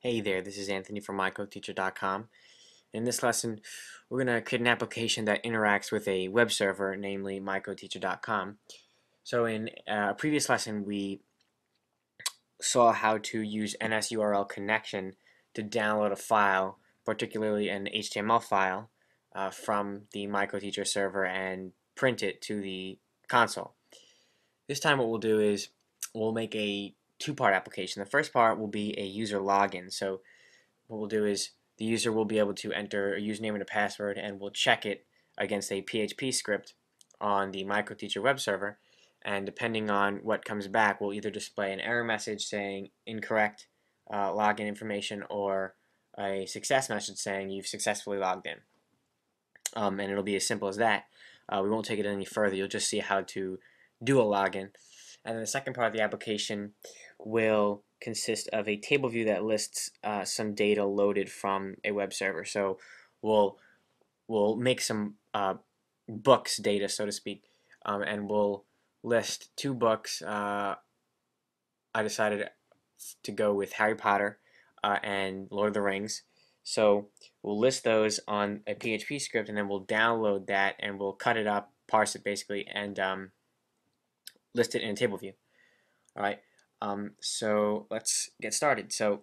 Hey there, this is Anthony from mycodeteacher.com. In this lesson, we're going to create an application that interacts with a web server, namely mycodeteacher.com. So in a previous lesson, we saw how to use NSurlConnection to download a file, particularly an HTML file, from the mycodeteacher server and print it to the console. This time what we'll do is we'll make a two-part application. The first part will be a user login. So what we'll do is the user will be able to enter a username and a password, and we'll check it against a PHP script on the MicroTeacher web server, and depending on what comes back, we'll either display an error message saying incorrect login information or a success message saying you've successfully logged in. And it'll be as simple as that. We won't take it any further. You'll just see how to do a login. And then the second part of the application will consist of a table view that lists some data loaded from a web server. So we'll make some books data, so to speak, and we'll list two books. I decided to go with Harry Potter and Lord of the Rings. So we'll list those on a PHP script, and then we'll download that, and we'll cut it up, parse it basically, and list it in a table view. All right. So let's get started. So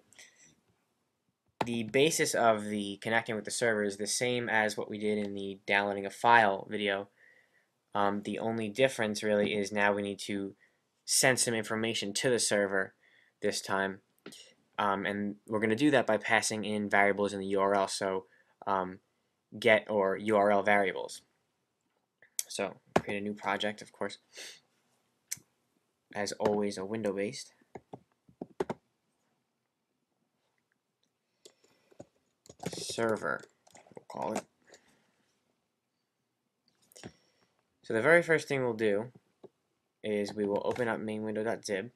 the basis of the connecting with the server is the same as what we did in the downloading a file video. The only difference really is now we need to send some information to the server this time. And we're going to do that by passing in variables in the URL, so get or URL variables. So create a new project, of course. As always, a window-based. Server, we'll call it. So the very first thing we'll do is we will open up mainwindow.zib,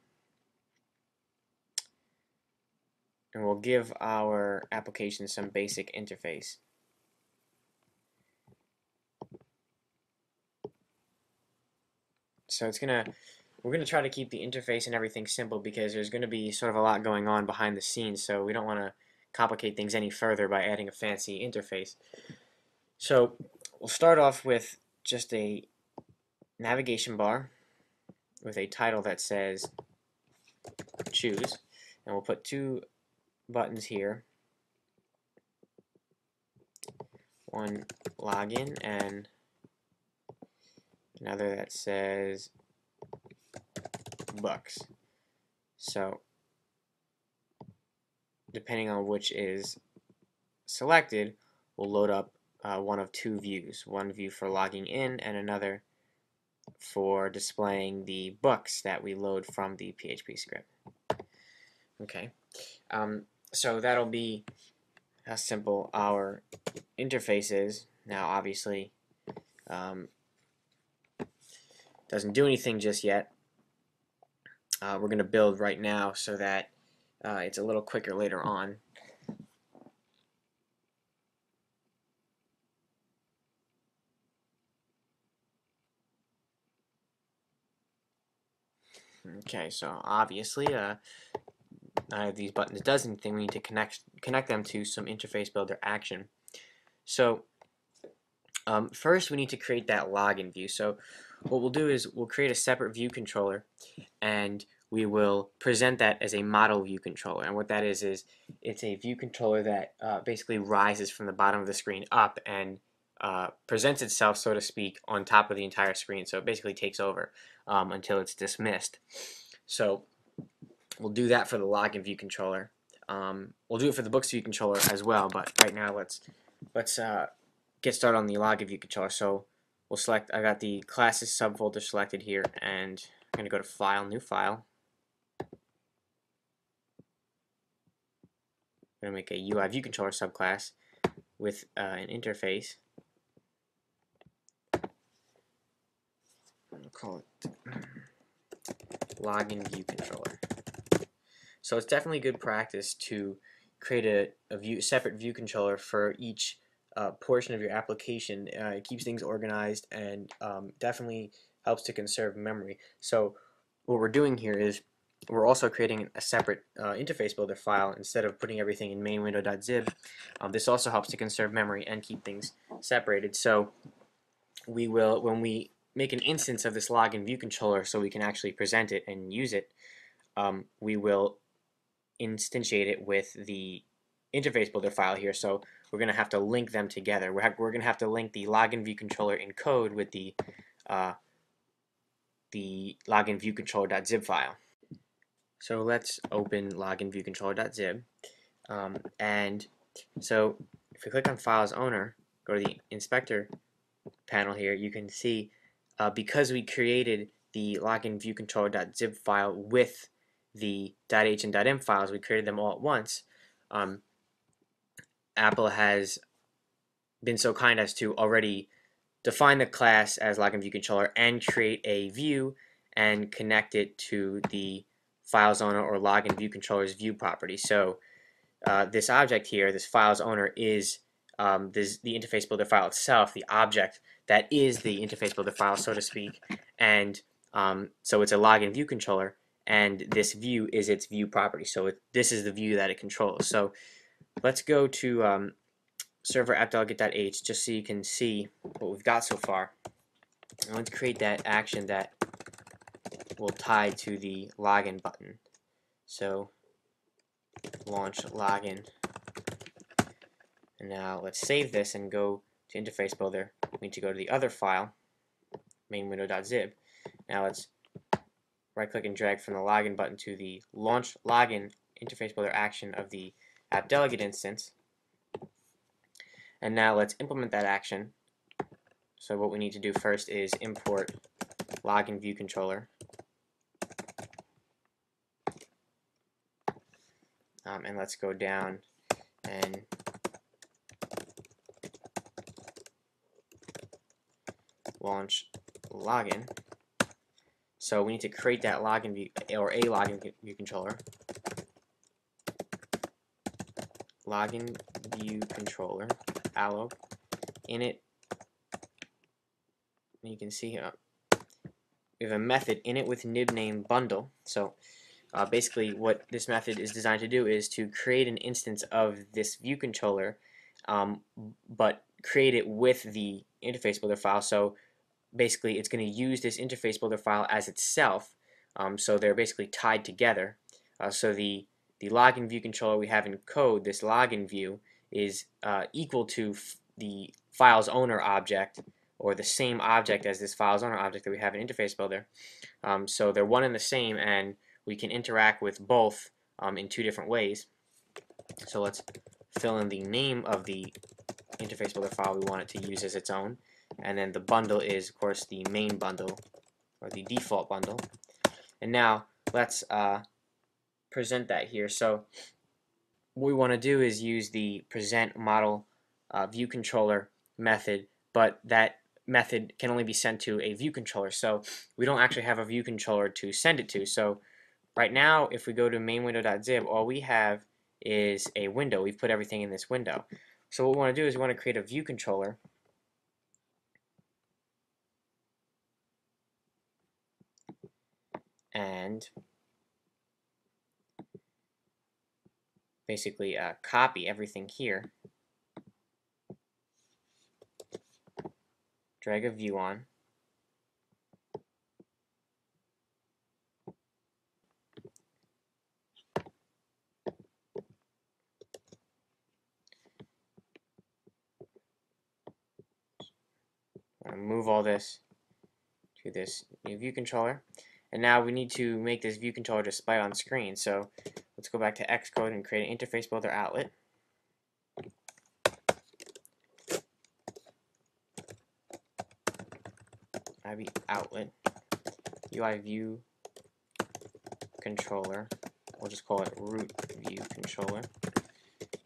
and we'll give our application some basic interface. So we're gonna try to keep the interface and everything simple because there's gonna be sort of a lot going on behind the scenes, so we don't want to complicate things any further by adding a fancy interface. So we'll start off with just a navigation bar with a title that says choose, and we'll put two buttons here, one login and another that says books. So depending on which is selected, we'll load up one of two views, one view for logging in and another for displaying the books that we load from the PHP script. Okay, so that'll be how simple our interface is. Now obviously doesn't do anything just yet. We're going to build right now so that it's a little quicker later on. Okay, so obviously neither of these buttons does anything. We need to connect them to some interface builder action. So first we need to create that login view. So what we'll do is we'll create a separate view controller, and we will present that as a model view controller. And what that is it's a view controller that basically rises from the bottom of the screen up and presents itself, so to speak, on top of the entire screen. So it basically takes over until it's dismissed. So we'll do that for the login view controller. We'll do it for the books view controller as well, but right now let's get started on the login view controller. So we'll select, I got the classes subfolder selected here, and I'm going to go to File, New File. I'm going to make a UI view controller subclass with an interface. I'll call it login view controller. So it's definitely good practice to create a separate view controller for each portion of your application. It keeps things organized and definitely helps to conserve memory. So what we're doing here is we're also creating a separate interface builder file instead of putting everything in mainwindow.zib. This also helps to conserve memory and keep things separated. So we will, when we make an instance of this login view controller so we can actually present it and use it, we will instantiate it with the interface builder file here. So we're going to have to link them together. We're going to have to link the login view controller in code with the login view controller.zib file. So let's open login view controller.zib, and so if we click on Files Owner, go to the Inspector panel here, you can see because we created the login view controller.zib file with the .h and .m files, we created them all at once. Apple has been so kind as to already define the class as login view controller and create a view and connect it to the files owner or login view controller's view property. So this object here, this files owner, is the interface builder file itself, the object that is the interface builder file, so to speak, and so it's a login view controller, and this view is its view property. So this is the view that it controls. So let's go to server app.delegate.h just so you can see what we've got so far. And let's create that action that will tie to the login button. So launch login. And now let's save this and go to interface builder. We need to go to the other file, mainwindow.zib. Now let's right click and drag from the login button to the launch login interface builder action of the app delegate instance. And now let's implement that action. So what we need to do first is import login view controller. And let's go down and launch login. So we need to create that login view, or a login view controller. Login view controller, allo, init. And you can see here we have a method init with nibname bundle. So basically what this method is designed to do is to create an instance of this view controller, but create it with the interface builder file. So basically it's going to use this interface builder file as itself, so they're basically tied together. So the login view controller we have in code, this login view, is equal to the files owner object, or the same object as this files owner object that we have in interface builder. So they're one and the same, and we can interact with both in two different ways. So let's fill in the name of the interface builder file we want it to use as its own, and then the bundle is of course the main bundle, or the default bundle. And now let's present that here. So what we want to do is use the present model view controller method, but that method can only be sent to a view controller, so we don't actually have a view controller to send it to. So right now, if we go to mainwindow.zib, all we have is a window. We've put everything in this window. So what we want to do is we want to create a view controller, and basically copy everything here, drag a view on, move all this to this new view controller, and now we need to make this view controller display on screen. So let's go back to Xcode and create an interface builder outlet. IB outlet, UI view controller, we'll just call it root view controller.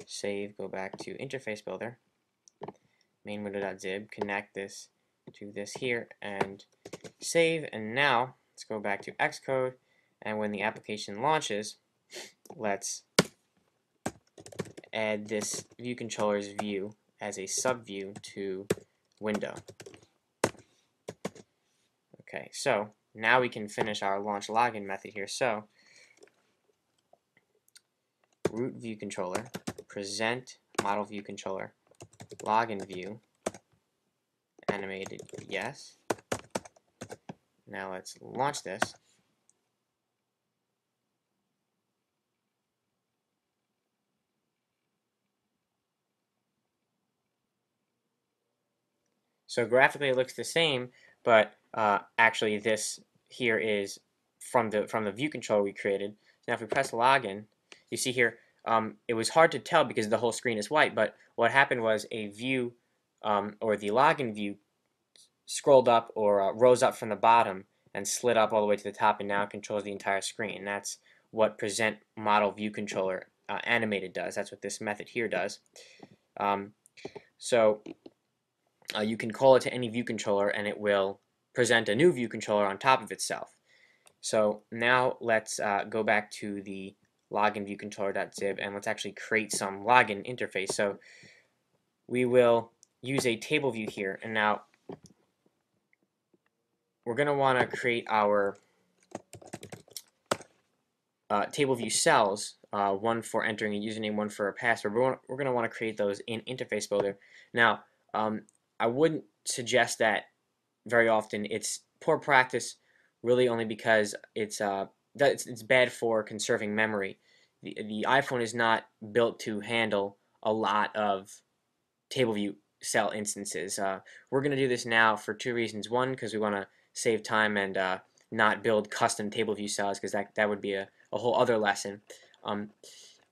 Save, go back to interface builder, mainwindow.zib, connect this to this here, and save. And now let's go back to Xcode, and when the application launches, let's add this view controller's view as a subview to window. Okay, so now we can finish our launch login method here. So root view controller, present model view controller, login view, animated, yes. Now let's launch this. So graphically it looks the same, but actually this here is from the view controller we created. So now if we press login, you see here it was hard to tell because the whole screen is white, but what happened was a view or the login view scrolled up or rose up from the bottom and slid up all the way to the top and now controls the entire screen. That's what present model view controller animated does. That's what this method here does. So you can call it to any view controller and it will present a new view controller on top of itself. So now let's go back to the login view controller.zib and let's actually create some login interface. So we will use a table view here, and now we're going to want to create our table view cells, one for entering a username, one for a password. We're going to want to create those in Interface Builder. Now, I wouldn't suggest that very often. It's poor practice, really, only because it's bad for conserving memory. The iPhone is not built to handle a lot of table view cell instances. We're going to do this now for two reasons. One, because we want to save time and not build custom table view cells, because that would be a whole other lesson.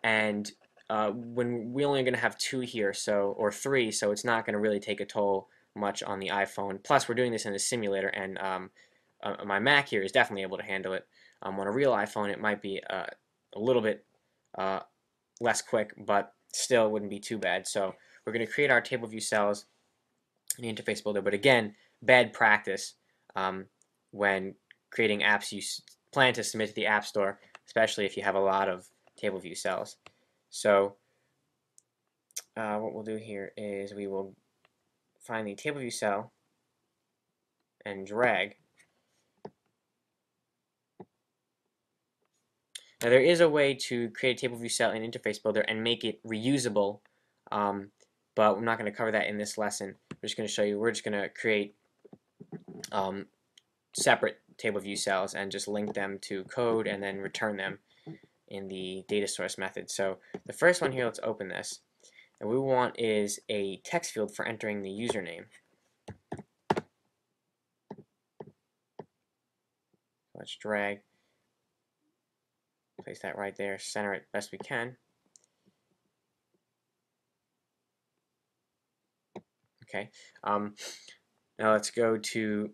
And when we're only going to have two here, or three, so it's not going to really take a toll much on the iPhone. Plus, we're doing this in a simulator, and my Mac here is definitely able to handle it. On a real iPhone, it might be a little bit less quick, but still wouldn't be too bad. So we're going to create our table view cells in the Interface Builder, but again, bad practice when creating apps you plan to submit to the App Store, especially if you have a lot of table view cells. So what we'll do here is we will find the table view cell and drag. Now there is a way to create a table view cell in Interface Builder and make it reusable, but we're not going to cover that in this lesson. We're just going to show you, we're just going to create separate table view cells and just link them to code and then return them in the data source method. So the first one here, let's open this. And what we want is a text field for entering the username. Let's drag, place that right there, center it best we can. Okay. Now let's go to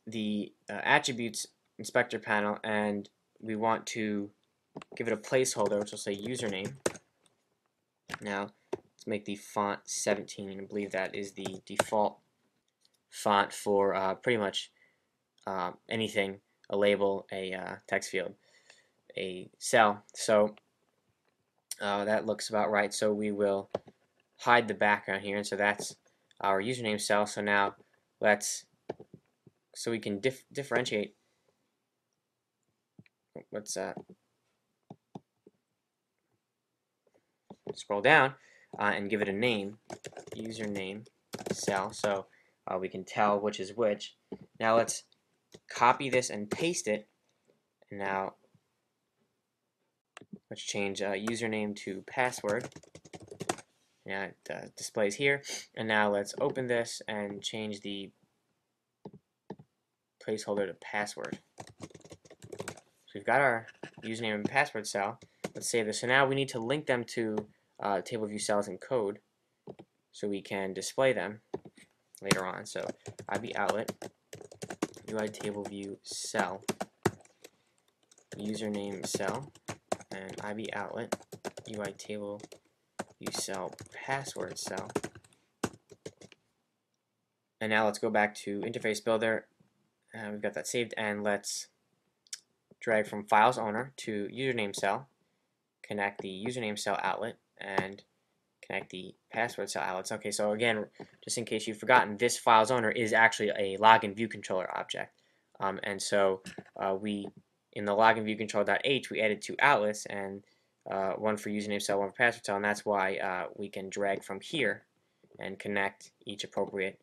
the attributes inspector panel, and we want to give it a placeholder, which will say username. Now let's make the font 17. I believe that is the default font for pretty much anything, a label, a text field, a cell. So that looks about right. So we will hide the background here, and so that's our username cell. So now so we can differentiate. Let's scroll down and give it a name, username cell, so we can tell which is which. Now let's copy this and paste it, and now let's change username to password. Now it displays here, and now let's open this and change the placeholder to password. So we've got our username and password cell. Let's save this. So now we need to link them to table view cells in code so we can display them later on. So IB outlet, UI table view cell, username cell, and IB outlet, UI table view cell, password cell. And now let's go back to Interface Builder. We've got that saved, and let's drag from files owner to username cell, connect the username cell outlet, and connect the password cell outlets. Okay, so again, just in case you've forgotten, this files owner is actually a login view controller object. And so we, in the login view controller.h, we added two outlets, and one for username cell, one for password cell, and that's why we can drag from here and connect each appropriate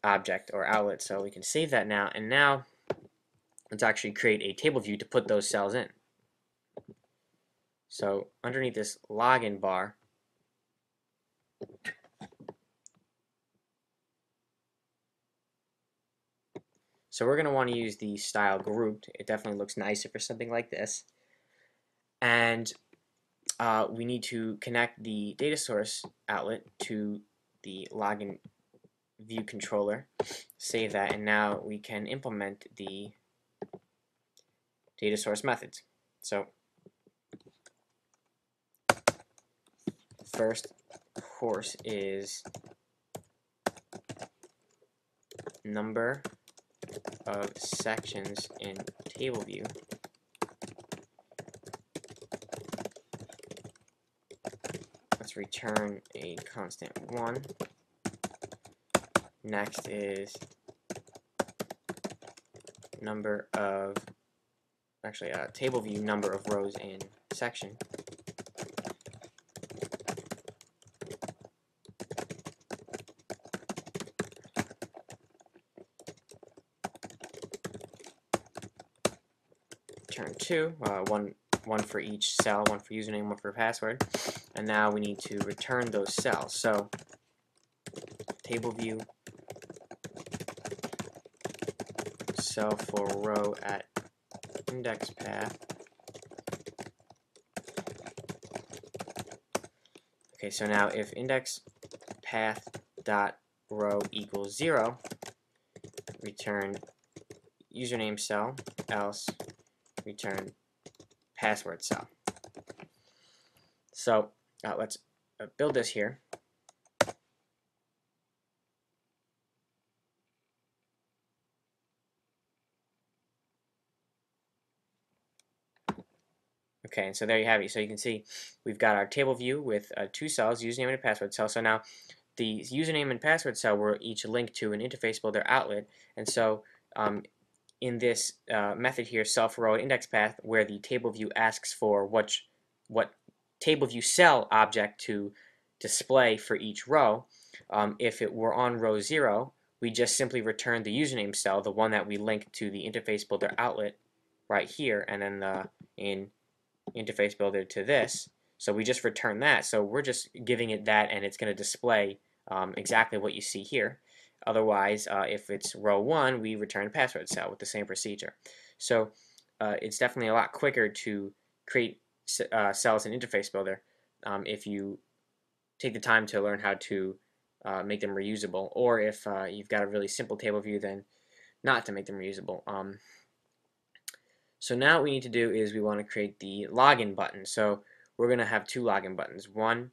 object or outlet. So we can save that now, and now let's actually create a table view to put those cells in. So underneath this login bar, so we're going to want to use the style grouped. It definitely looks nicer for something like this. And we need to connect the data source outlet to the login view controller. Save that, and now we can implement the data source methods. So first, of course, is number of sections in table view. Let's return a constant 1. Next is number of, actually table view number of rows in section. Return 2, one for each cell, one for username, one for password, and now we need to return those cells. So table view cell for row at index path. Okay, so now if index path dot row equals 0, return username cell, else return password cell. So let's build this here. Okay, and so there you have it. So you can see we've got our table view with 2 cells, username and a password cell. So now the username and password cell were each linked to an interface builder outlet, and so in this method here, self-row index path, where the table view asks for what table view cell object to display for each row, if it were on row 0, we just simply return the username cell, the one that we linked to the interface builder outlet right here, and then in interface builder to this. So we just return that. So we're just giving it that, and it's going to display exactly what you see here. Otherwise, if it's row 1, we return a password cell with the same procedure. So it's definitely a lot quicker to create cells in interface builder if you take the time to learn how to make them reusable, or if you've got a really simple table view, then not to make them reusable. So now what we need to do is we want to create the login button. So we're going to have 2 login buttons, one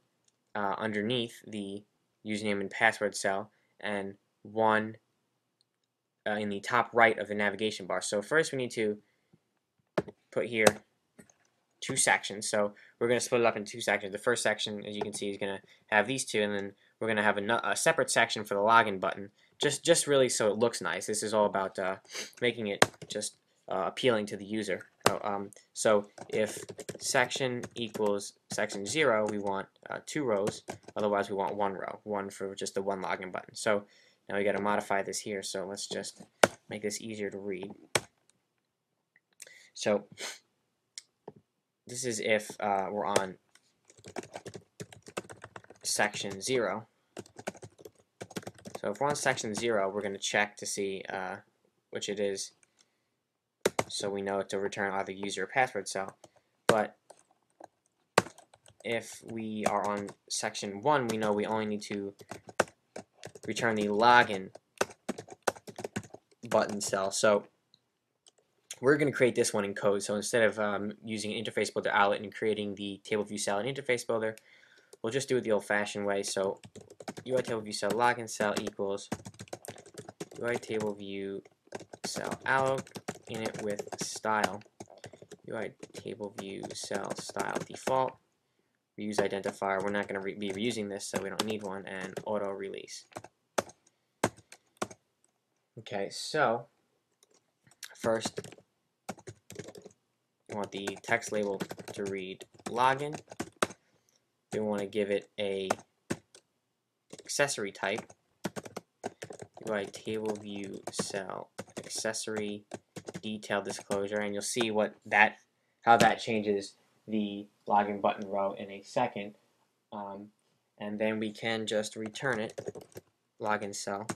underneath the username and password cell, and one in the top right of the navigation bar. So first we need to put here 2 sections. So we're going to split it up into 2 sections. The first section, as you can see, is going to have these 2, and then we're going to have a separate section for the login button, just really so it looks nice. This is all about making it just appealing to the user. So if section equals section 0, we want 2 rows. Otherwise, we want 1 row, one for just the one login button. So now we got to modify this here. So let's just make this easier to read. So this is if we're on section 0. So if we're on section 0, we're going to check to see which it is, so we know to return either user or password cell. But if we are on section 1, we know we only need to return the login button cell. So we're going to create this one in code. So instead of using an interface builder outlet and creating the table view cell in interface builder, we'll just do it the old-fashioned way. So UI table view cell login cell equals UI table view cell alloc init with style, UI table view cell style default, reuse identifier. We're not going to be reusing this, so we don't need one, and auto release. Okay, so first we want the text label to read login. We want to give it a accessory type, UI table view cell accessory detail disclosure, and you'll see how that changes the login button row in a second. And then we can just return it, login cell,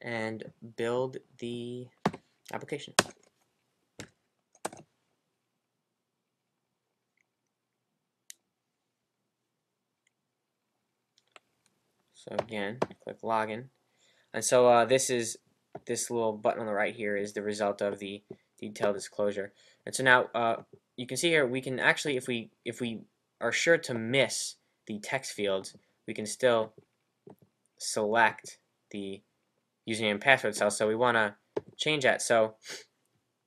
and build the application. So again, click login, and so this little button on the right here is the result of the detail disclosure. And so now you can see here we can actually, if we are sure to miss the text fields, we can still select the username and password cell. So we want to change that. So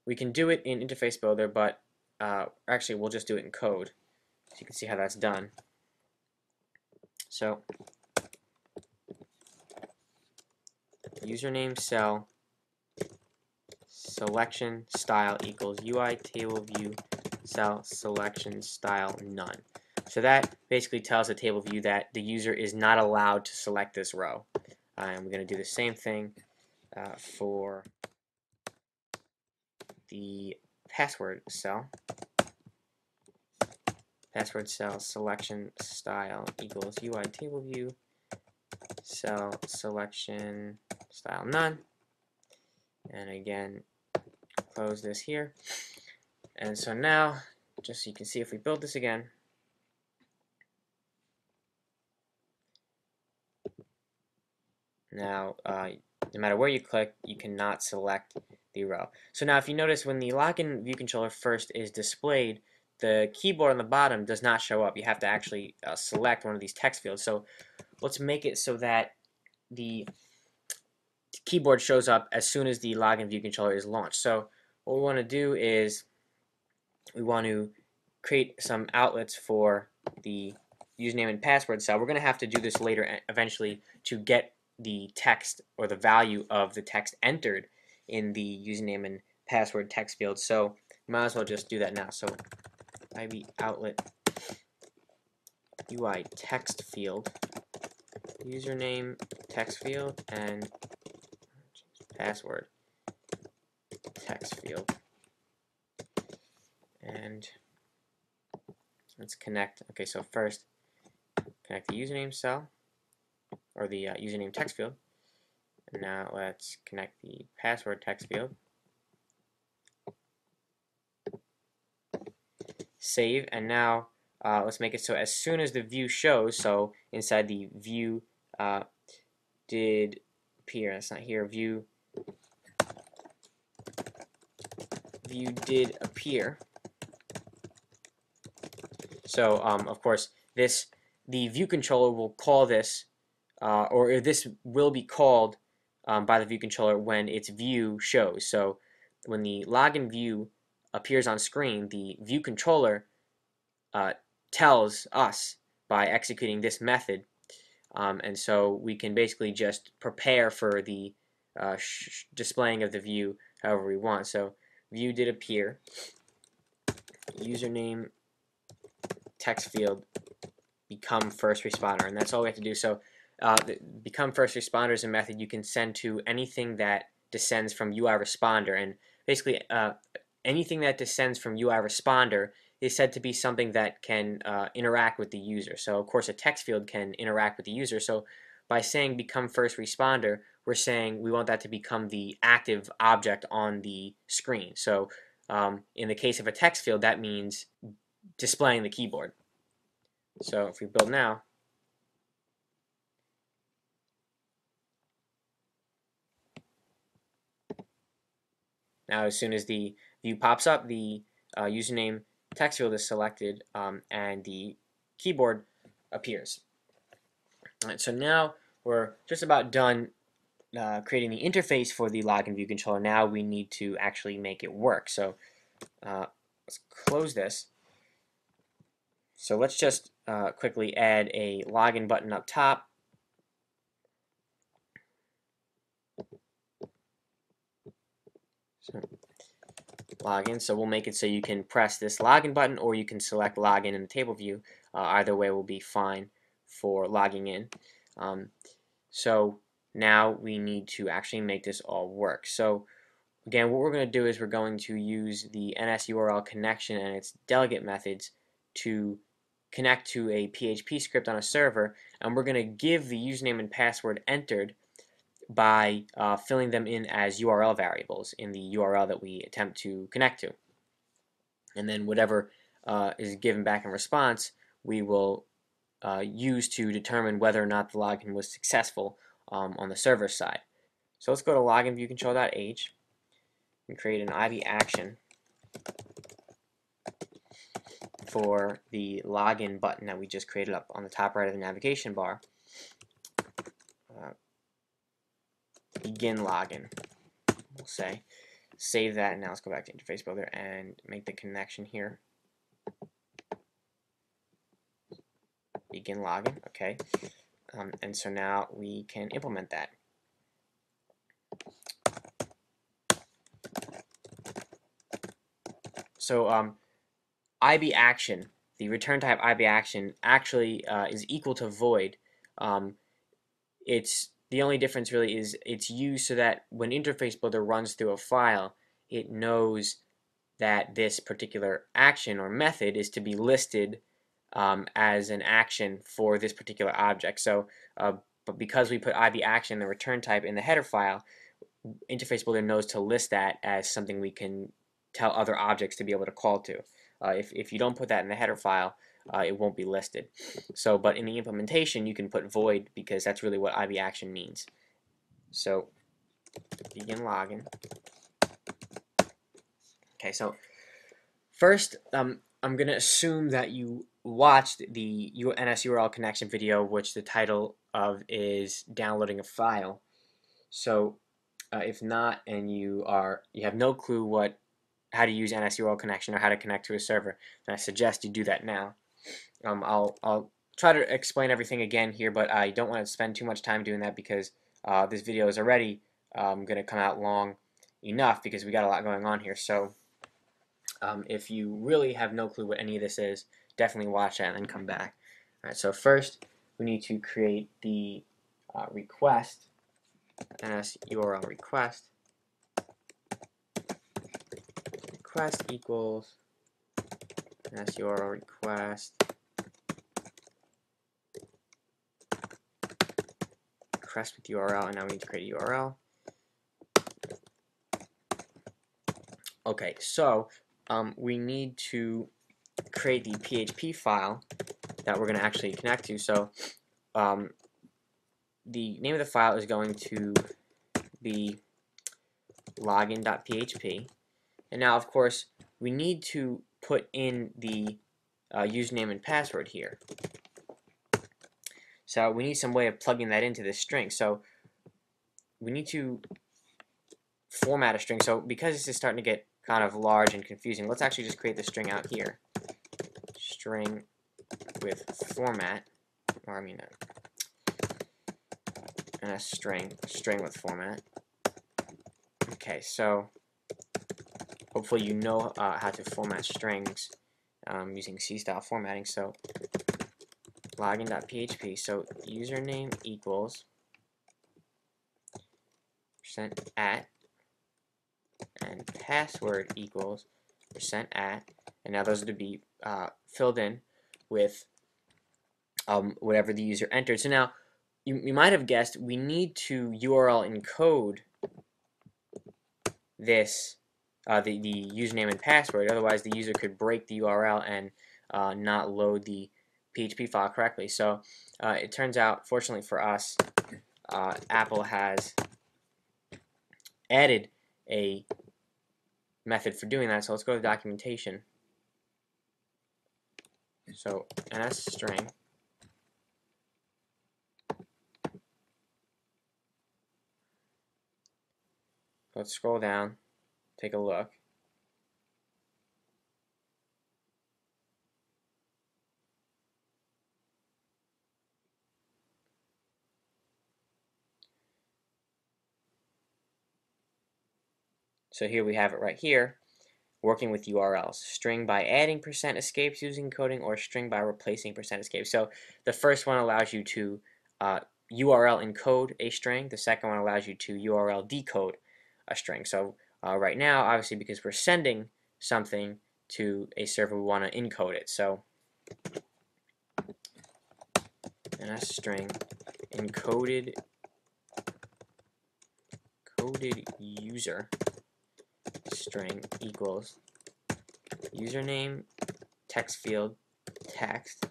we can do it in Interface Builder, but actually we'll just do it in code, so you can see how that's done. So username cell selection style equals UI table view cell selection style none. So that basically tells the table view that the user is not allowed to select this row. And we're going to do the same thing for the password cell. Password cell selection style equals UI table view cell selection style none. And again, close this here. And so now, just so you can see, if we build this again, now no matter where you click, you cannot select the row. So now if you notice, when the login view controller first is displayed, the keyboard on the bottom does not show up. You have to actually select one of these text fields. So let's make it so that the keyboard shows up as soon as the login view controller is launched. So what we want to do is we want to create some outlets for the username and password cell. We're going to have to do this later eventually to get the text or the value of the text entered in the username and password text field. So you might as well just do that now. So IB outlet UI text field, username text field, and password text field. And let's connect. Okay, so first connect the username cell, or the username text field. And now let's connect the password text field. Save, and now let's make it so as soon as the view shows, so inside the view did appear, that's not here, view did appear. So of course the view controller will call this, or this will be called by the view controller when its view shows. So when the login view appears on screen, the view controller tells us by executing this method, and so we can basically just prepare for the displaying of the view however we want. So view did appear, username text field become first responder, and that's all we have to do. So become first responder is a method you can send to anything that descends from UI responder, and basically anything that descends from UI responder is said to be something that can interact with the user. So of course a text field can interact with the user. So by saying become first responder, we're saying we want that to become the active object on the screen. So in the case of a text field, that means displaying the keyboard. So if we build now, as soon as the view pops up, the username text field is selected, and the keyboard appears. All right, so now we're just about done creating the interface for the login view controller. Now we need to actually make it work. So let's close this. So let's just quickly add a login button up top. So login. So we'll make it so you can press this login button, or you can select login in the table view. Either way will be fine for logging in. So now we need to actually make this all work. So again, what we're going to do is we're going to use the NSurlConnection and its delegate methods to connect to a PHP script on a server, and we're going to give the username and password entered by filling them in as URL variables in the URL that we attempt to connect to. And then whatever is given back in response, we will use to determine whether or not the login was successful on the server side. So let's go to login view control.h and create an IB action for the login button that we just created up on the top right of the navigation bar. Begin login, we'll say. Save that, and now let's go back to Interface Builder and make the connection here. Begin login, okay. And so now we can implement that. So IB action, the return type IB action, actually is equal to void. It's the only difference really is it's used so that when Interface Builder runs through a file, it knows that this particular action or method is to be listed as an action for this particular object. So, but because we put IB action, the return type, in the header file, Interface Builder knows to list that as something we can tell other objects to be able to call to. If you don't put that in the header file, it won't be listed. So, but in the implementation, you can put void because that's really what IB action means. So, begin login. Okay, so first, I'm going to assume that you watched the NSurlConnection video, which the title of is downloading a file. So, if not, and you have no clue how to use NSurlConnection or how to connect to a server, then I suggest you do that now. I'll try to explain everything again here, but I don't want to spend too much time doing that because this video is already going to come out long enough because we got a lot going on here. So if you really have no clue what any of this is, definitely watch that and then come back. All right, so first we need to create the request, NSURL request equals NSURL request with URL, and now we need to create a URL. Okay, so we need to create the PHP file that we're going to actually connect to. So the name of the file is going to be login.php, and now of course we need to put in the username and password here. So we need some way of plugging that into this string. So we need to format a string. So because this is starting to get kind of large and confusing, let's actually just create the string out here. String with format, or I mean a string with format. Okay, so hopefully you know how to format strings using C-style formatting. So login.php, so username equals %@ and password equals %@, and now those are to be filled in with whatever the user entered. So now you might have guessed we need to URL encode this the username and password, otherwise the user could break the URL and not load the PHP file correctly. So it turns out, fortunately for us, Apple has added a method for doing that. So let's go to documentation. So NSString let's scroll down, take a look. So here we have it right here, working with URLs. String by adding %escapes using encoding, or string by replacing %escapes. So the first one allows you to URL encode a string. The second one allows you to URL decode a string. So right now, obviously, because we're sending something to a server, we want to encode it. So NSstring encoded user string equals username text field text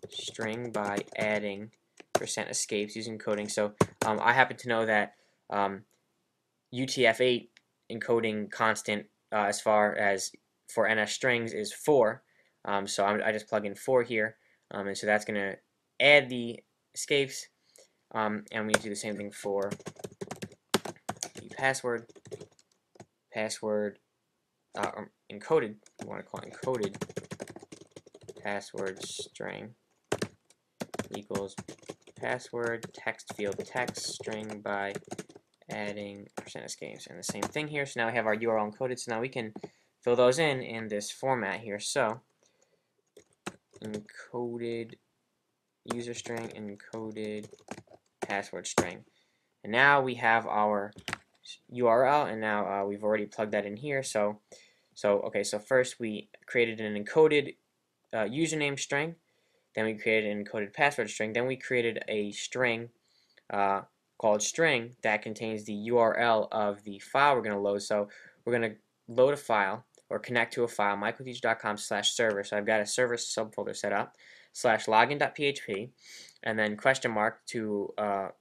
string by adding %escapes using encoding. So I happen to know that UTF-8 encoding constant as far as for NS strings is 4. So I just plug in 4 here, and so that's going to add the escapes, and we need to do the same thing for the password encoded. You want to call it encoded password string equals password text field text string by adding %escapes, and the same thing here. So now we have our URL encoded. So now we can fill those in this format here. So encoded user string, encoded password string, and now we have our URL, and now we've already plugged that in here. So first we created an encoded username string, then we created an encoded password string, then we created a string called string that contains the URL of the file we're going to load. So we're going to load a file or connect to a file, mycoteacher.com/server. So I've got a server subfolder set up, /login.php, and then question mark to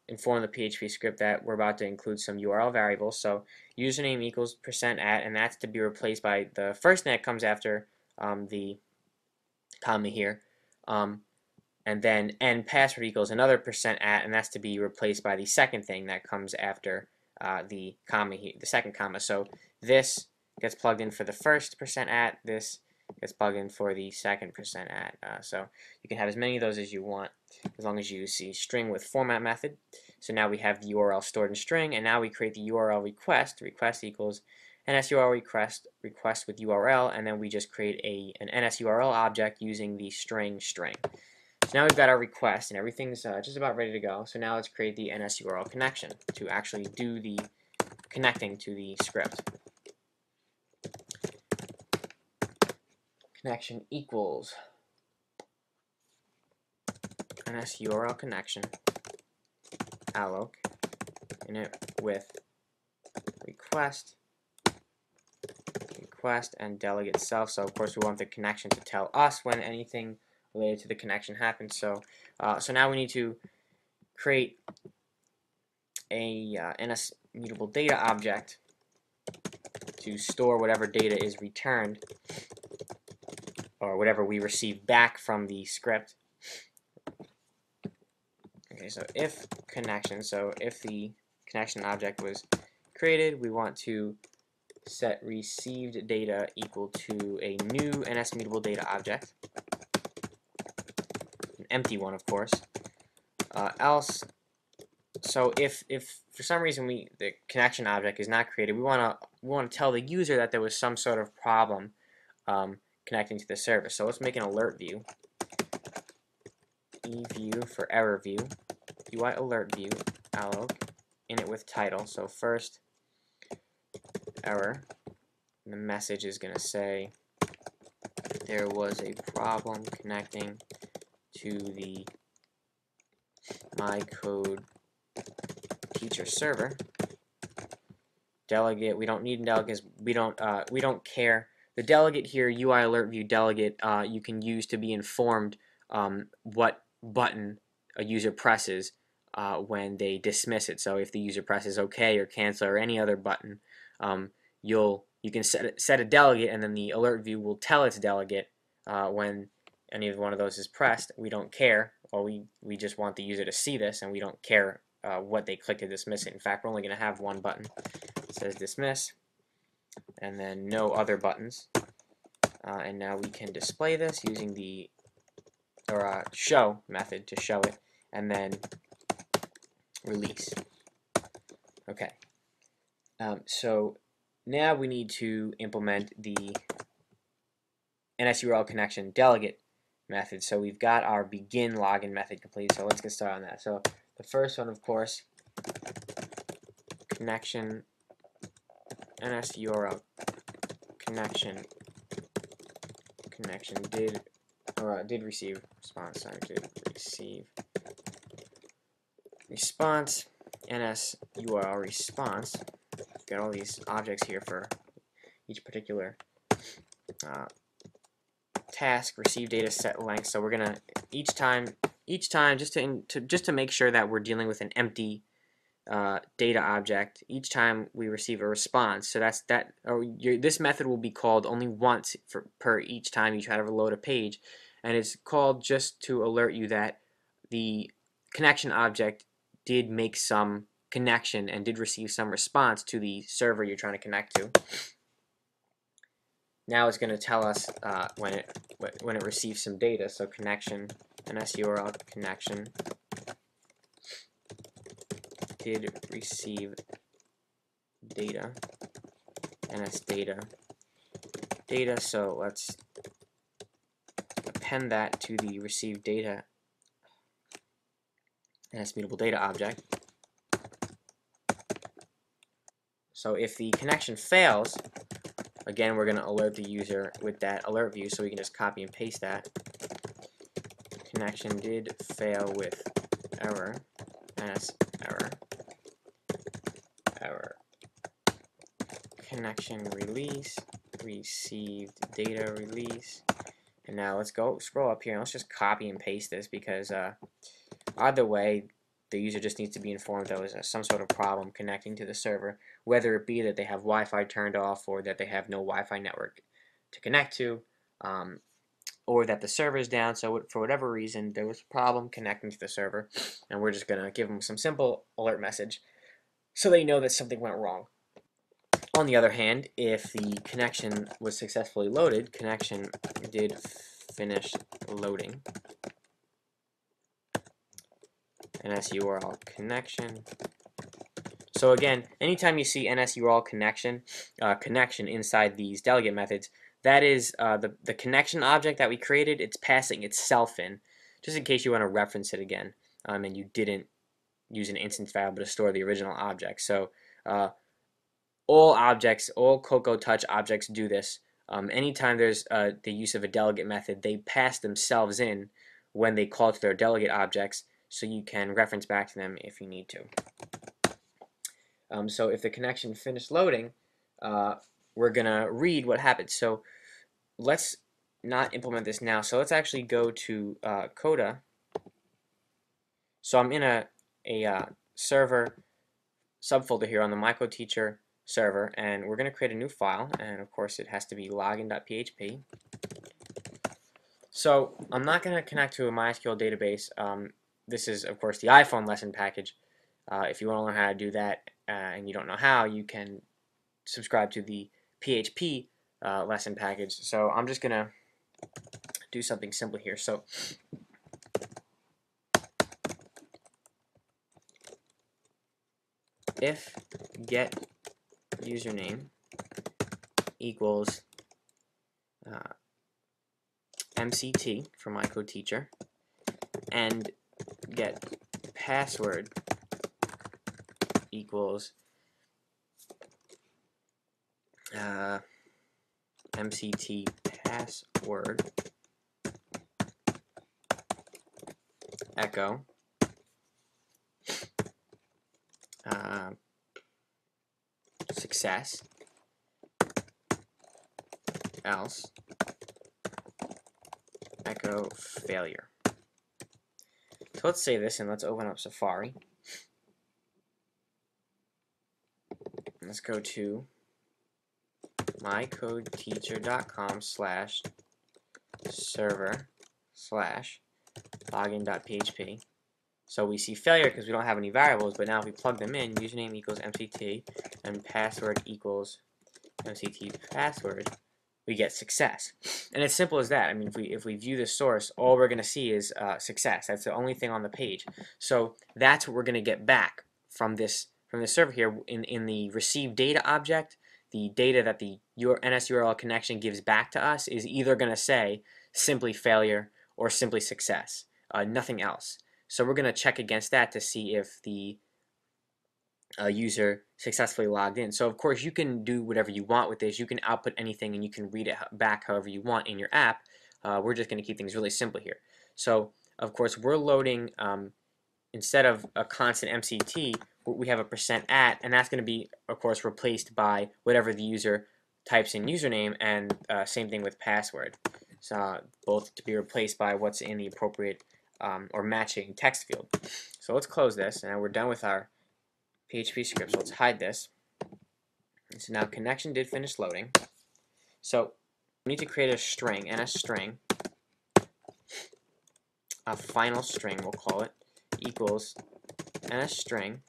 inform the PHP script that we're about to include some URL variables. So username equals %@, and that's to be replaced by the first thing that comes after the comma here. And then n password equals another %@, and that's to be replaced by the second thing that comes after the comma here, the second comma. So this gets plugged in for the first %@, this gets plugged in for the second %@. So you can have as many of those as you want, as long as you see string with format method. So now we have the URL stored in string, and now we create the URL request. Request equals NSURL request with URL, and then we just create an NSURL object using the string. So now we've got our request, and everything's just about ready to go. So now let's create the NSURL connection to actually do the connecting to the script. Connection equals NSURL connection alloc init with request and delegate self. So of course we want the connection to tell us when anything related to the connection happens. So now we need to create a NS mutable data object to store whatever data is returned, or whatever we receive back from the script. Okay, so if connection, so if the connection object was created, we want to set received data equal to a new NS mutable data object, an empty one, of course. Else, so if for some reason the connection object is not created, we want to tell the user that there was some sort of problem connecting to the service. So let's make an alert view. eview for error view, UI alert view, alloc init with title. So first error, and the message is going to say there was a problem connecting to the MyCode teacher server. Delegate, we don't need delegates. We don't care. The delegate here, UI alert view delegate, you can use to be informed what button a user presses when they dismiss it. So if the user presses OK or cancel or any other button, you can set a delegate, and then the alert view will tell its delegate when any one of those is pressed. We don't care, or we just want the user to see this, and we don't care what they click to dismiss it. In fact, we're only going to have one button. It says dismiss, and then no other buttons. And now we can display this using the show method to show it, and then release. Okay. So now we need to implement the NSURLConnection delegate method. So we've got our begin login method complete. So let's get started on that. So the first one, of course, connection NSURLConnection did receive response. Sorry, did receive response NSURL response. Got all these objects here for each particular task. Receive data set length. So we're gonna each time just to make sure that we're dealing with an empty data object. Each time we receive a response, so that's that. This method will be called only once per each time you try to load a page, and it's called just to alert you that the connection object did make some connection and did receive some response to the server you're trying to connect to. Now it's going to tell us when it receives some data. So connection NSURLConnection did receive data, NSData data. So let's append that to the received data NSMutable data object. So if the connection fails, again, we're going to alert the user with that alert view, so we can just copy and paste that. Connection did fail with error, NS error, connection release, received data release. And now let's scroll up here and let's just copy and paste this, because either way, the user just needs to be informed there was some sort of problem connecting to the server, whether it be that they have Wi-Fi turned off or that they have no Wi-Fi network to connect to, or that the server is down. So for whatever reason, there was a problem connecting to the server, and we're just going to give them some simple alert message so they know that something went wrong. On the other hand, if the connection was successfully loaded, connection did finish loading, NSURLConnection. So again, anytime you see NSURLConnection connection inside these delegate methods, that is the connection object that we created. It's passing itself in, just in case you want to reference it again, and you didn't use an instance variable to store the original object. So all objects, all Cocoa Touch objects do this. Anytime there's the use of a delegate method, they pass themselves in when they call to their delegate objects, so you can reference back to them if you need to. So if the connection finished loading, we're going to read what happened. So let's not implement this now. So let's actually go to Coda. So I'm in a server subfolder here on the MyCodeTeacher server, and we're going to create a new file, and of course it has to be login.php. So I'm not going to connect to a MySQL database. This is, of course, the iPhone lesson package. If you want to learn how to do that and you don't know how, you can subscribe to the PHP lesson package. So I'm just going to do something simple here. So if get username equals MCT for MyCodeTeacher, and get password equals MCT password echo success, else echo failure. So let's save this and let's open up Safari. Let's go to mycodeteacher.com/server/login.php. So we see failure because we don't have any variables, but now if we plug them in, username equals MCT and password equals MCT password, we get success. And it's simple as that. I mean, if we view the source, all we're going to see is success. That's the only thing on the page. So that's what we're going to get back from this server here in the received data object. the data that your NSURL connection gives back to us is either going to say simply failure or simply success, nothing else. So we're going to check against that to see if the user successfully logged in. So of course you can do whatever you want with this. You can output anything and you can read it back however you want in your app. We're just going to keep things really simple here. So of course we're loading, instead of a constant MCT, we have a %at, and that's going to be of course replaced by whatever the user types in username, and same thing with password. So both to be replaced by what's in the appropriate or matching text field. So let's close this, and we're done with our PHP script. So let's hide this. So now connection did finish loading. So we need to create a string, NSString, a final string we'll call it, equals NSString,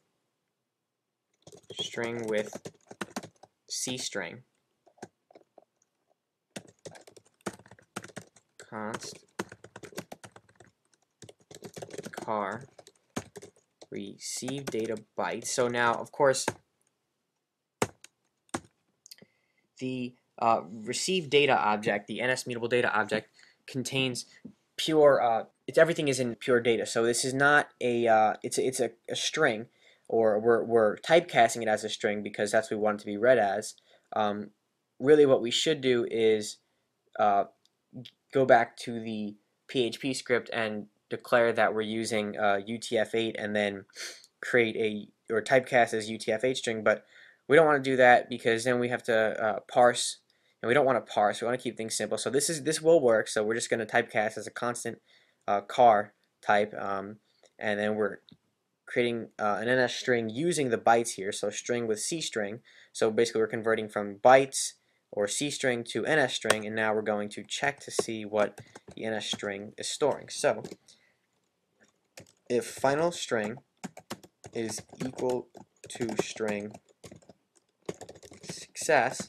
string with cstring, const char receive data bytes. So now of course the receive data object, the NSMutable data object, contains pure, everything is in pure data. So this is not a, it's a string, or we're typecasting it as a string because that's what we want it to be read as. Really what we should do is go back to the PHP script and declare that we're using UTF-8 and then create or typecast as UTF-8 string, but we don't want to do that because then we have to parse, and we don't want to parse. We want to keep things simple. So this will work. So we're just going to typecast as a constant char type, and then we're creating an NS string using the bytes here. So string with C string. So basically we're converting from bytes or C string to NS string, and now we're going to check to see what the NS string is storing. So if final string is equal to string success,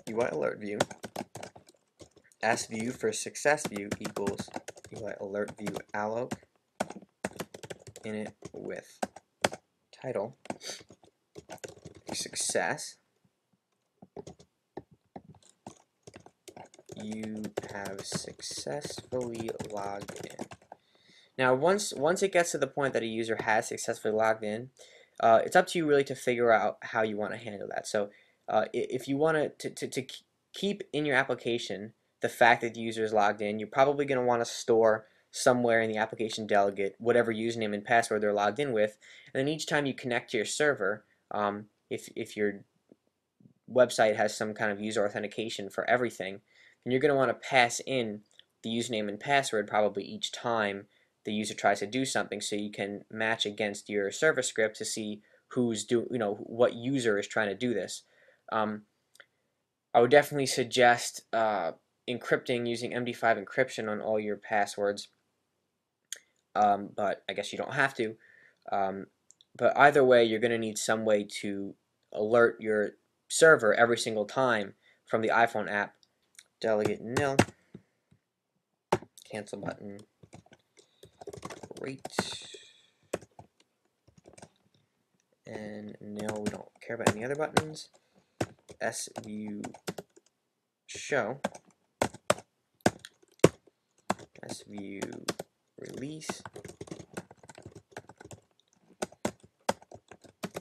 UI alert view, sview for success view equals UI alert view alloc init with title success, you have successfully logged in. Now once it gets to the point that a user has successfully logged in, it's up to you really to figure out how you want to handle that. So if you want to keep in your application the fact that the user is logged in, you're probably going to want to store somewhere in the application delegate whatever username and password they're logged in with, and then each time you connect to your server, if your website has some kind of user authentication for everything, then you're going to want to pass in the username and password probably each time the user tries to do something, so you can match against your server script to see what user is trying to do this. I would definitely suggest encrypting using MD5 encryption on all your passwords, but I guess you don't have to. But either way, you're going to need some way to alert your server every single time from the iPhone app. Delegate nil, cancel button, great, and nil, we don't care about any other buttons. SView show, SView release,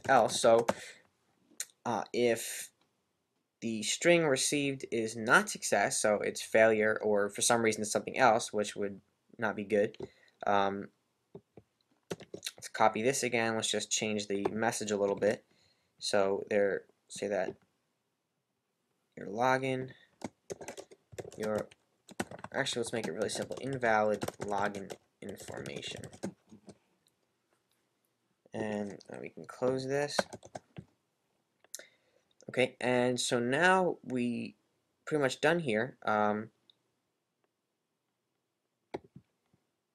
else. So if the string received is not success, so it's failure, or for some reason it's something else, which would not be good, let's copy this again. Let's just change the message a little bit. So there, say that your login, actually let's make it really simple, invalid login information. And we can close this. Okay, and so now we pretty much done here.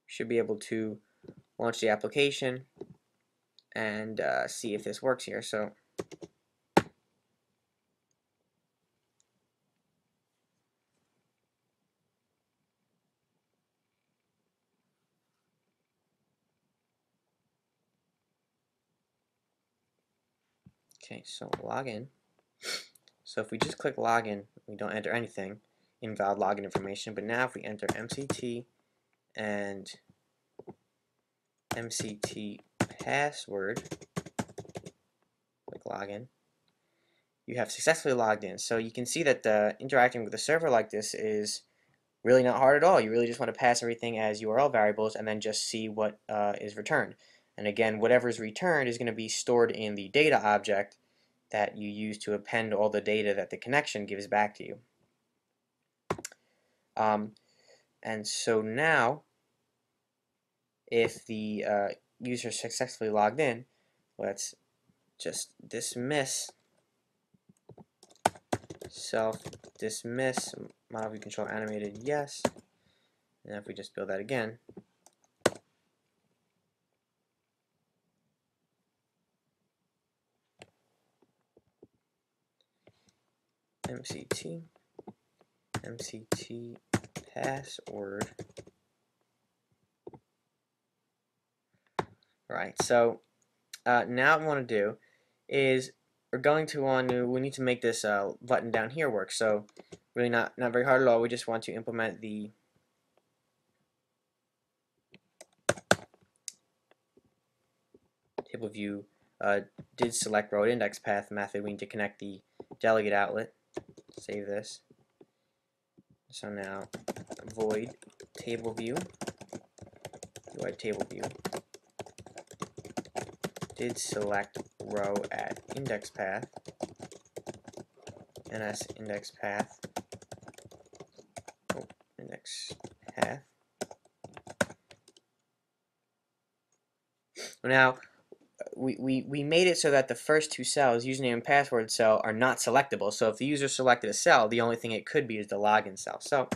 Should be able to launch the application and see if this works here. So Okay, so log in. So if we just click login, we don't enter anything, invalid login information. But now if we enter MCT and MCT password, click login, you have successfully logged in. So you can see that interacting with a server like this is really not hard at all. You really just want to pass everything as URL variables and then just see what is returned. And again, whatever is returned is going to be stored in the data object that you use to append all the data that the connection gives back to you. And so now, if the user successfully logged in, let's just dismiss self-dismiss model view controller animated yes. And if we just build that again, MCT password. Right, so now what we want to do is we need to make this button down here work. So really not very hard at all. We just want to implement the table view did select row index path method. We need to connect the delegate outlet. Save this. So now void table view did select row at index path ns index path index path. Now we made it so that the first two cells, username and password cell, are not selectable. So if the user selected a cell, the only thing it could be is the login cell. So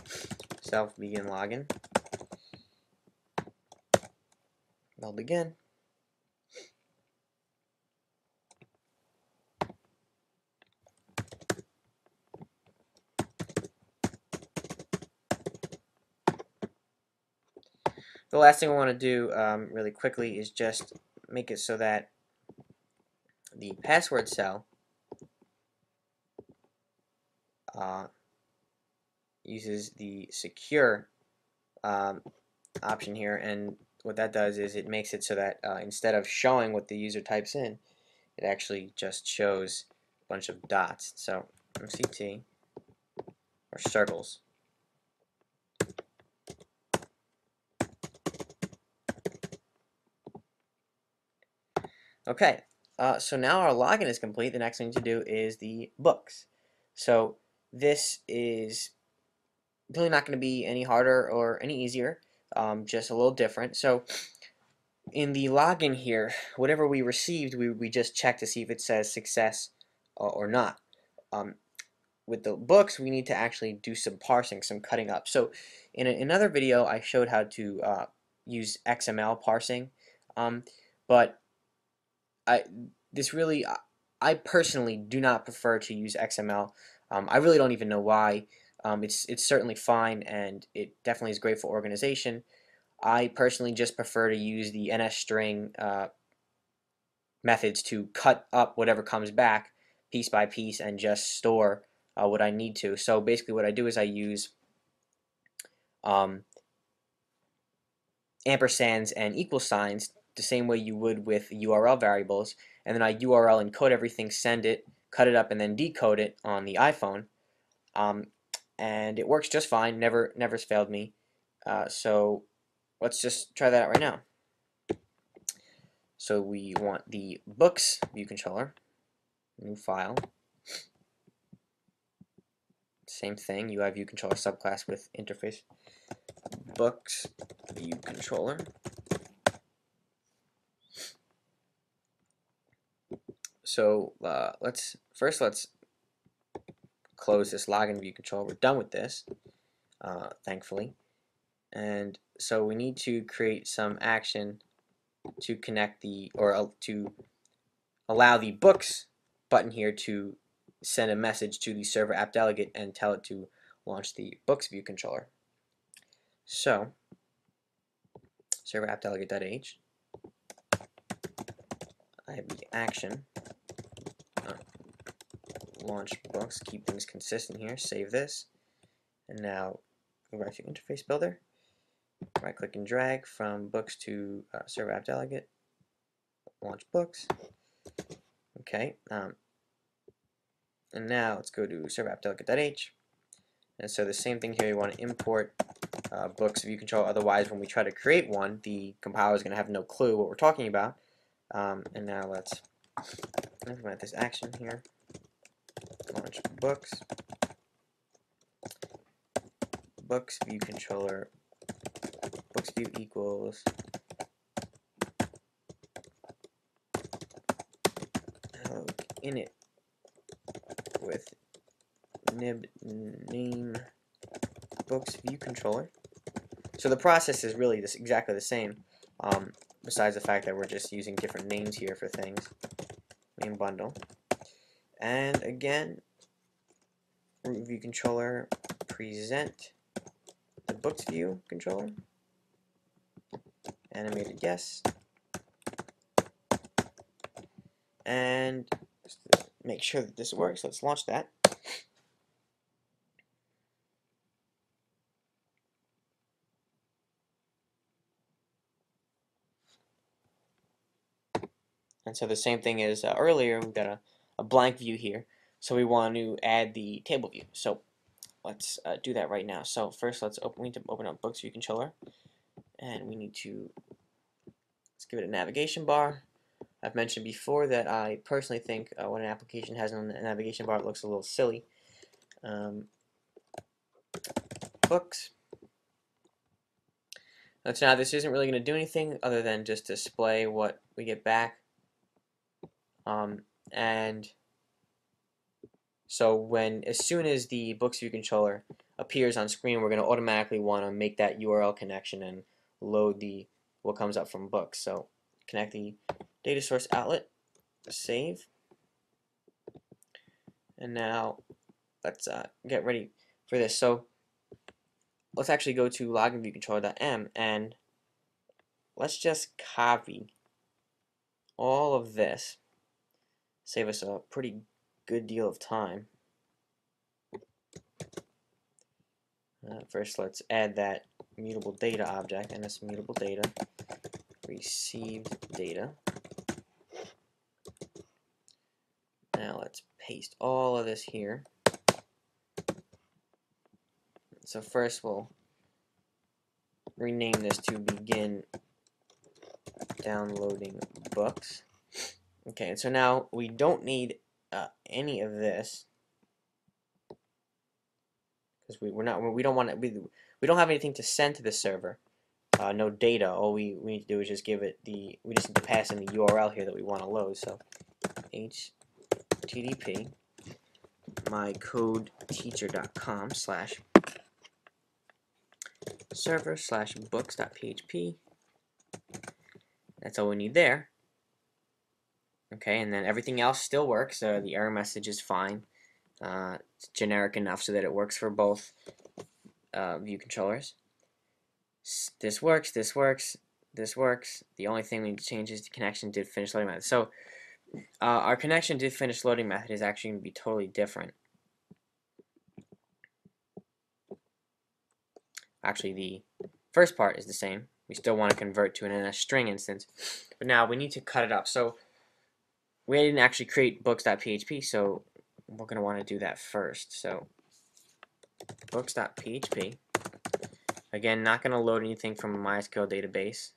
self begin login. Build again. The last thing I want to do really quickly is just make it so that the password cell uses the secure option here, and what that does is it makes it so that instead of showing what the user types in, it actually just shows a bunch of dots. So MCT or circles. Okay, so now our login is complete. The next thing to do is the books. So this is really not going to be any harder or any easier, just a little different. So in the login here, whatever we received, we just check to see if it says success or not. With the books, we need to actually do some parsing, some cutting up. So in another video, I showed how to use XML parsing, but I personally do not prefer to use XML. I really don't even know why. It's certainly fine, and it definitely is great for organization. I personally just prefer to use the NSstring methods to cut up whatever comes back piece by piece and just store what I need to. So basically what I do is I use ampersands and equal signs the same way you would with URL variables, and then I URL encode everything, send it, cut it up, and then decode it on the iPhone, and it works just fine. Never's failed me. So let's just try that out right now. So we want the books view controller, new file, same thing, UI view controller subclass with interface, books view controller. So let's close this login view controller. We're done with this, thankfully. And so we need to create some action to connect to allow the books button here to send a message to the server app delegate and tell it to launch the books view controller. So server app delegate.h, I have the action launch books. Keep things consistent here. Save this. And now go back to Interface Builder. Right click and drag from books to server app delegate. Launch books. Okay. And now let's go to server app delegate.h. And so the same thing here, you want to import books view controller. Otherwise, when we try to create one, the compiler is going to have no clue what we're talking about. And now let's implement this action here. Launch books. Books view controller. Books view equals init with nib name books view controller. So the process is really exactly the same, besides the fact that we're just using different names here for things. Name bundle. And again, root view controller present the books view controller. Animated yes. And just to make sure that this works, let's launch that. And so the same thing as earlier, we've got a blank view here. So we want to add the table view. So let's do that right now. So first we need to open up books view controller. And we need to, let's give it a navigation bar. I've mentioned before that I personally think when an application has a navigation bar, it looks a little silly. Books. So now this isn't really going to do anything other than just display what we get back. And so as soon as the books view controller appears on screen, we're going to automatically want to make that URL connection and load what comes up from books. So connect the data source outlet, save, and now let's get ready for this. So let's actually go to login view controller.m and let's just copy all of this. Save us a pretty good deal of time. First, let's add that mutable data object, and this mutable data received data. Now let's paste all of this here. So first we'll rename this to begin downloading books. Okay, and so now we don't need any of this because we don't have anything to send to the server. No data. All we need to do is just give it we just need to pass in the URL here that we want to load. So http mycodeteacher.com/server/books.php. That's all we need there. Okay, and then everything else still works. The error message is fine. It's generic enough so that it works for both view controllers. This works, this works, this works. The only thing we need to change is the connection did finish loading method. So our connection did finish loading method is actually going to be totally different. Actually, the first part is the same. We still want to convert to an NS string instance, but now we need to cut it up. So we didn't actually create books.php, so we're going to want to do that first. So books.php. Again, not going to load anything from a MySQL database.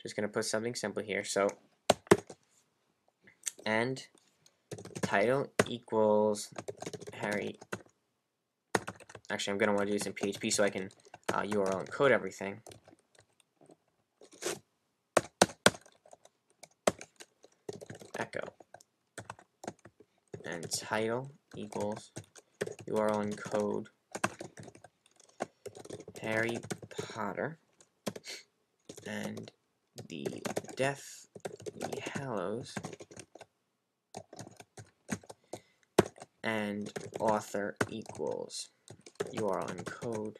Just going to put something simple here. So and title equals Harry. Actually, I'm going to want to do this in PHP so I can URL encode everything. Echo. And title equals URL encode Harry Potter. And the Deathly Hallows. And author equals URL encode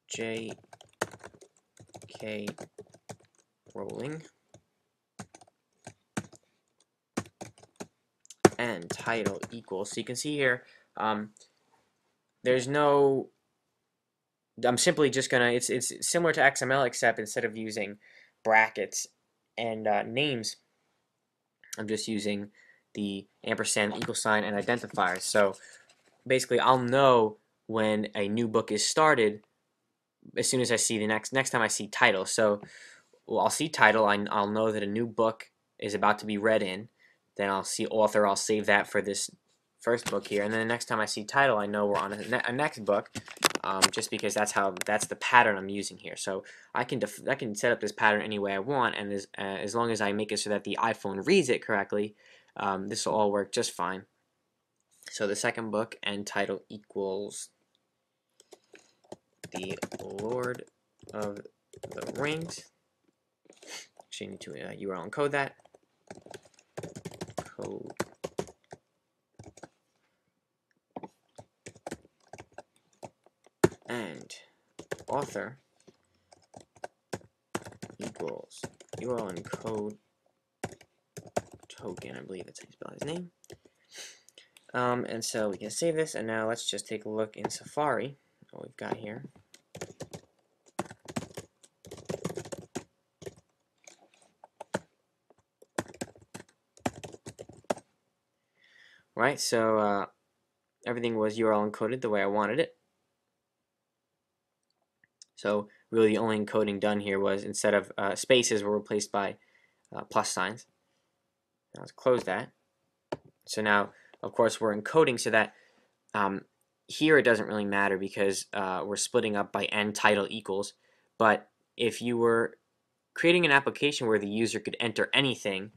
J.K. Rowling. and title equals. So you can see here, there's no. I'm simply just gonna. It's similar to XML, except instead of using brackets and names, I'm just using the ampersand, equal sign, and identifiers. So basically, I'll know when a new book is started as soon as I see the next time I see title. So I'll see title. I'll know that a new book is about to be read in. Then I'll see author. I'll save that for this first book here, and then the next time I see title, I know we're on a next book, just because that's the pattern I'm using here. So I can set up this pattern any way I want, and as long as I make it so that the iPhone reads it correctly, this will all work just fine. So the second book and title equals the Lord of the Rings. Actually, I need to URL encode that. Code and author equals URL encode token. I believe that's how you spell his name. And so we can save this, and now let's just take a look in Safari what we've got here. Right, so everything was URL encoded the way I wanted it. So really the only encoding done here was instead of spaces were replaced by plus signs. Now let's close that. So now, of course, we're encoding so that here it doesn't really matter because we're splitting up by n title equals. But if you were creating an application where the user could enter anything,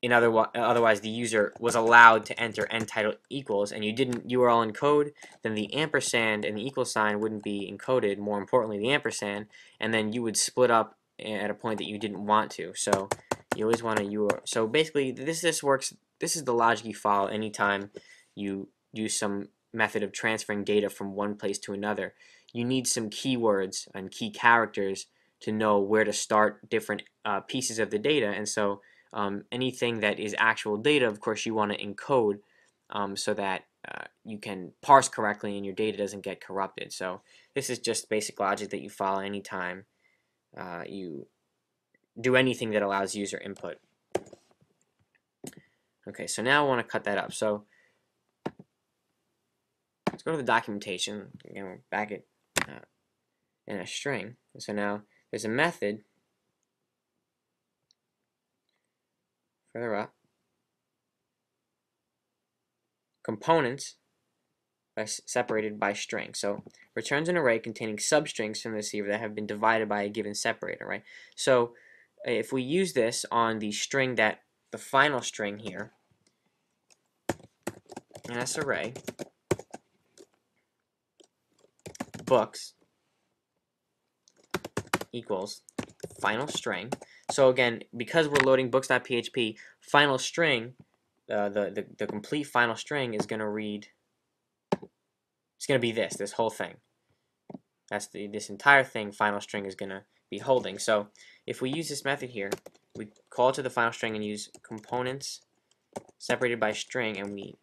otherwise the user was allowed to enter n title equals, and you didn't URL encode, then the ampersand and the equal sign wouldn't be encoded. More importantly, the ampersand, and then you would split up at a point that you didn't want to. So you always want to URL. So basically, this works. This is the logic you follow anytime you use some method of transferring data from one place to another. You need some keywords and key characters to know where to start different pieces of the data, and so anything that is actual data, of course, you want to encode so that you can parse correctly and your data doesn't get corrupted. So this is just basic logic that you follow anytime you do anything that allows user input. Okay, so now I want to cut that up. So let's go to the documentation. Again, we're back at in a string. So now there's a method further up. Components separated by string. So returns an array containing substrings from the receiver that have been divided by a given separator, right? So if we use this on the string that the final string here, in this array, books equals final string. So again, because we're loading books.php, final string, the complete final string is going to read. It's going to be this whole thing. That's this entire thing. Final string is going to be holding. So if we use this method here, we call to the final string and use components separated by string, and we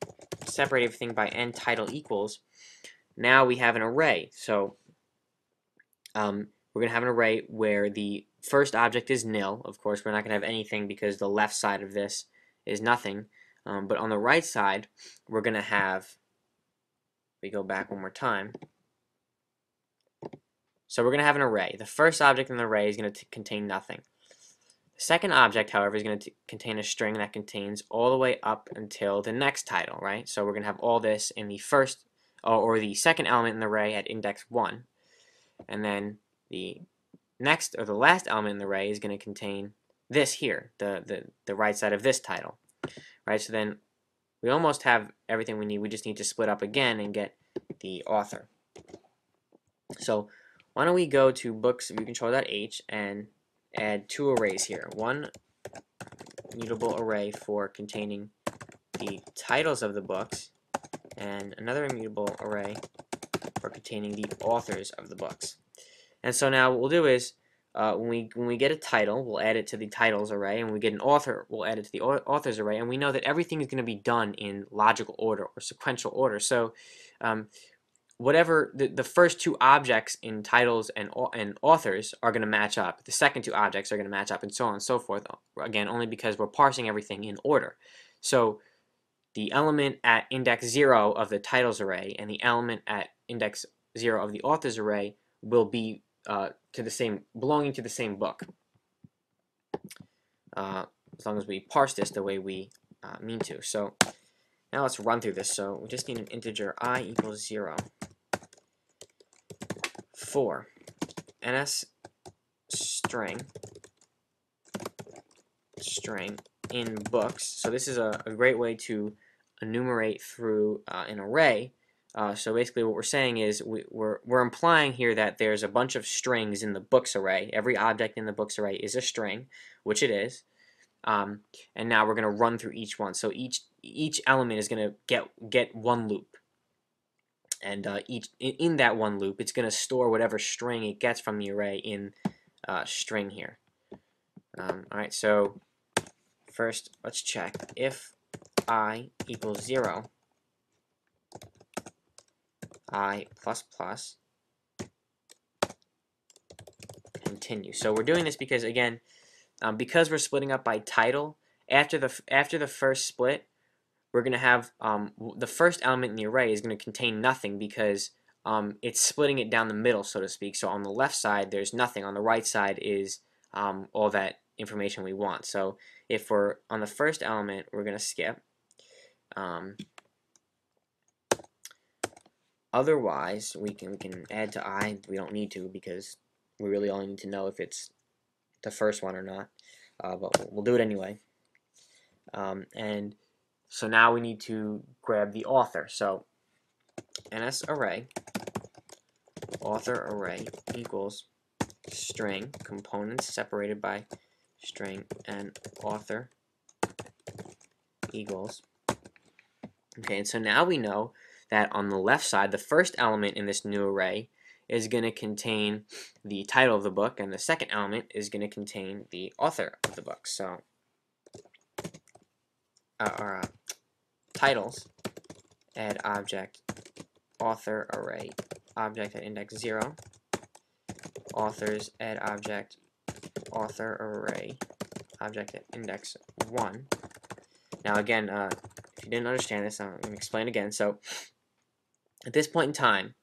separate everything by n title equals. Now we have an array. So we're going to have an array where the first object is nil. Of course, we're not going to have anything because the left side of this is nothing. But on the right side, we're going to have, we go back one more time. So we're going to have an array. The first object in the array is going to contain nothing. The second object, however, is going to contain a string that contains all the way up until the next title, right? So we're going to have all this in the first or the second element in the array at index 1. And then the next or the last element in the array is going to contain this here, the right side of this title, right? So then we almost have everything we need. We just need to split up again and get the author. So why don't we go to books viewcontroller.h and add two arrays here. One immutable array for containing the titles of the books, and another immutable array for containing the authors of the books. And so now what we'll do is when we get a title, we'll add it to the titles array, and when we get an author, we'll add it to the authors array, and we know that everything is going to be done in logical order or sequential order. So whatever the first two objects in titles and authors are going to match up, the second two objects are going to match up, and so on and so forth. Again, only because we're parsing everything in order. So the element at index 0 of the titles array and the element at index 0 of the authors array will be belonging to the same book, as long as we parse this the way we mean to. So now let's run through this. So we just need an integer I equals 0 for ns string in books. So this is a great way to enumerate through an array. So basically what we're saying is we're implying here that there's a bunch of strings in the books array. Every object in the books array is a string, which it is. And now we're going to run through each one. So each element is going to get one loop. And in that one loop, it's going to store whatever string it gets from the array in string here. Alright, so first let's check. If I equals 0, I plus plus, continue. So we're doing this because, again, because we're splitting up by title, after the first split, we're going to have the first element in the array is going to contain nothing because it's splitting it down the middle, so to speak. So on the left side, there's nothing. On the right side is all that information we want. So if we're on the first element, we're going to skip. Otherwise, we can add to I. We don't need to because we really only need to know if it's the first one or not. But we'll do it anyway. And so now we need to grab the author. So ns array author array equals string components separated by string and author equals. Okay, and so now we know that on the left side, the first element in this new array is going to contain the title of the book, and the second element is going to contain the author of the book. So our titles add object author array object at index 0, authors add object author array object at index 1. Now again, if you didn't understand this, I'm going to explain again. So at this point in time,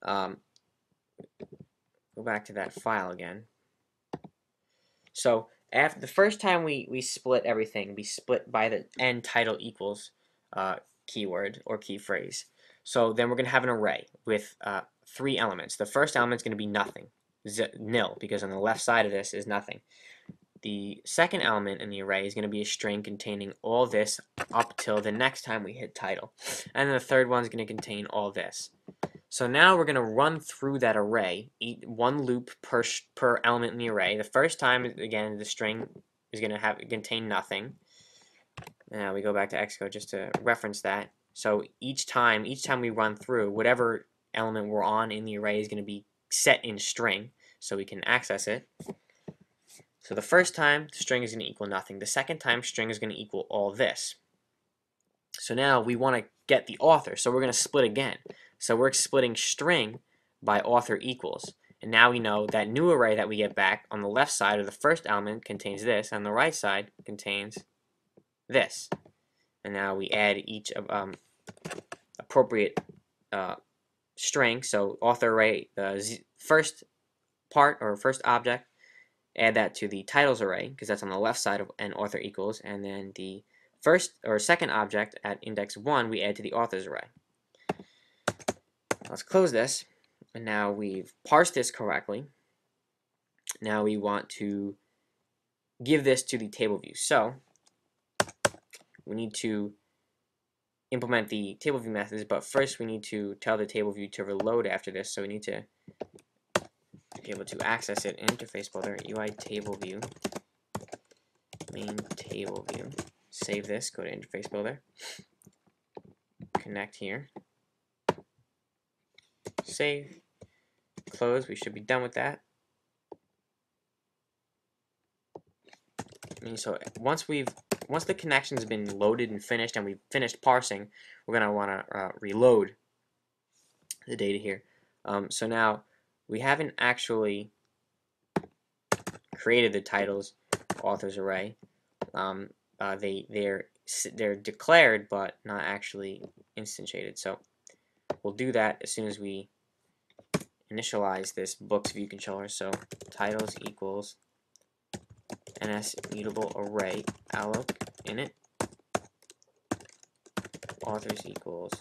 go back to that file again. So after the first time we split everything, we split by the end title equals keyword or key phrase. So then we're going to have an array with 3 elements. The first element is going to be nothing, nil, because on the left side of this is nothing. The second element in the array is going to be a string containing all this up till the next time we hit title. And then the third one is going to contain all this. So now we're going to run through that array, one loop per element in the array. The first time, again, the string is going to contain nothing. Now we go back to Xcode just to reference that. So each time we run through, whatever element we're on in the array is going to be set in string, so we can access it. So the first time, string is going to equal nothing. The second time, string is going to equal all this. So now we want to get the author, so we're going to split again. So we're splitting string by author equals. And now we know that new array that we get back on the left side of the first element contains this, and the right side contains this. And now we add each appropriate string. So author array, the first part or first object, add that to the titles array because that's on the left side of an author equals, and then the first or second object at index 1 we add to the authors array. Let's close this, and now we've parsed this correctly. Now we want to give this to the table view. So we need to implement the table view methods, but first we need to tell the table view to reload after this. So we need to be able to access it in interface builder, UI table view, main table view. Save this, go to interface builder, connect here, save, close. We should be done with that. So once the connection's been loaded and finished, and we've finished parsing, we're gonna want to reload the data here. So now we haven't actually created the titles authors array. They're declared but not actually instantiated. So we'll do that as soon as we initialize this books view controller. So titles equals NS mutable array alloc init. Authors equals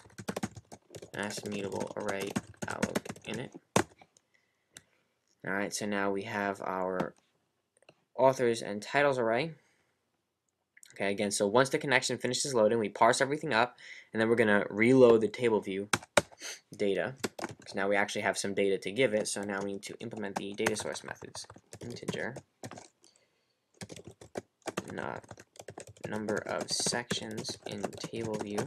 NS mutable array alloc init. Alright, so now we have our authors and titles array. Okay, again, so once the connection finishes loading, we parse everything up, and then we're going to reload the table view data, because now we actually have some data to give it. So now we need to implement the data source methods. Integer number of sections in table view,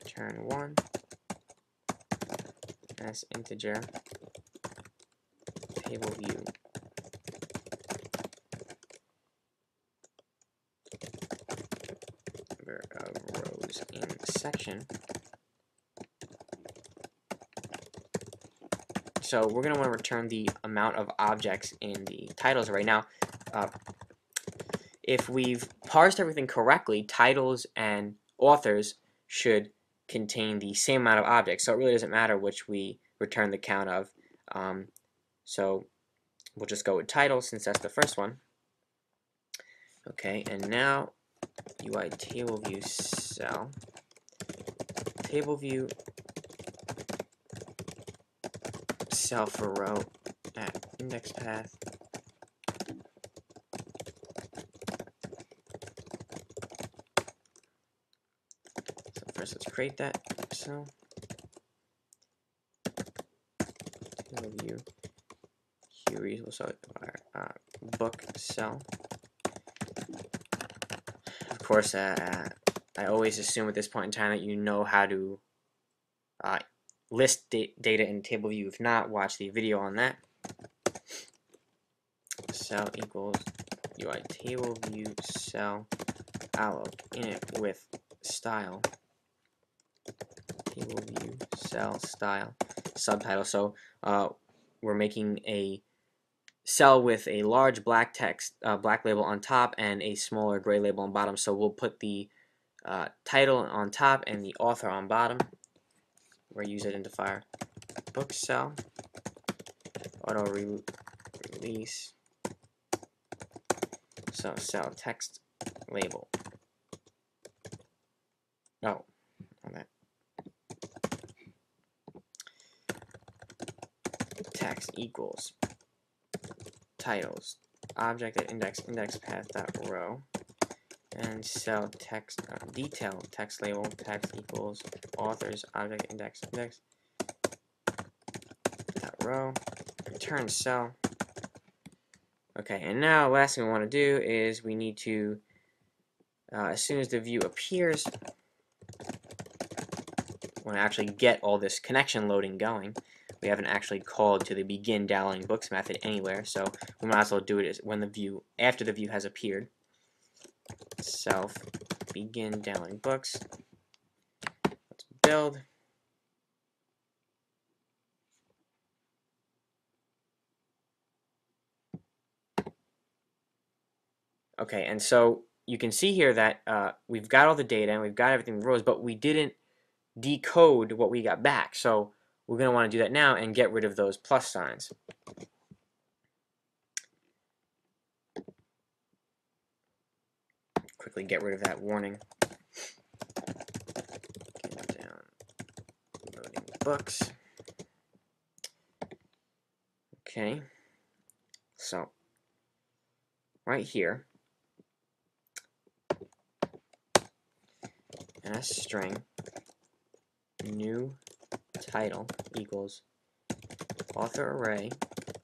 return 1 as integer table view number of rows in section. So we're going to want to return the amount of objects in the titles array. Now, if we've parsed everything correctly, titles and authors should contain the same amount of objects. So it really doesn't matter which we return the count of. So we'll just go with titles since that's the first one. Okay, and now UI table view cell. Table view cell for row at index path. So first let's create that cell. Table view queries, we'll start with our book cell. Of course, I always assume at this point in time that you know how to list data in table view. If not, watch the video on that. Cell equals UI table view cell alloc init with style table view cell style subtitle. So we're making a cell with a large black text, black label on top, and a smaller gray label on bottom. So we'll put the title on top and the author on bottom. We're user identifier book cell auto release. So cell text label. Oh, on that. Text equals titles object at index path dot row, and cell text detail text label text equals authors object index dot row, return cell. Okay, and now last thing we want to do is we need to as soon as the view appears, we want to actually get all this connection loading going. We haven't actually called to the begin downloading books method anywhere, so we might as well do it when the view, after the view has appeared. Self begin downloading books. Let's build. Okay, and so you can see here that we've got all the data and we've got everything in rows, but we didn't decode what we got back. So we're going to want to do that now and get rid of those plus signs. Quickly get rid of that warning. Get down loading books. Okay, so right here, NSString new title equals author array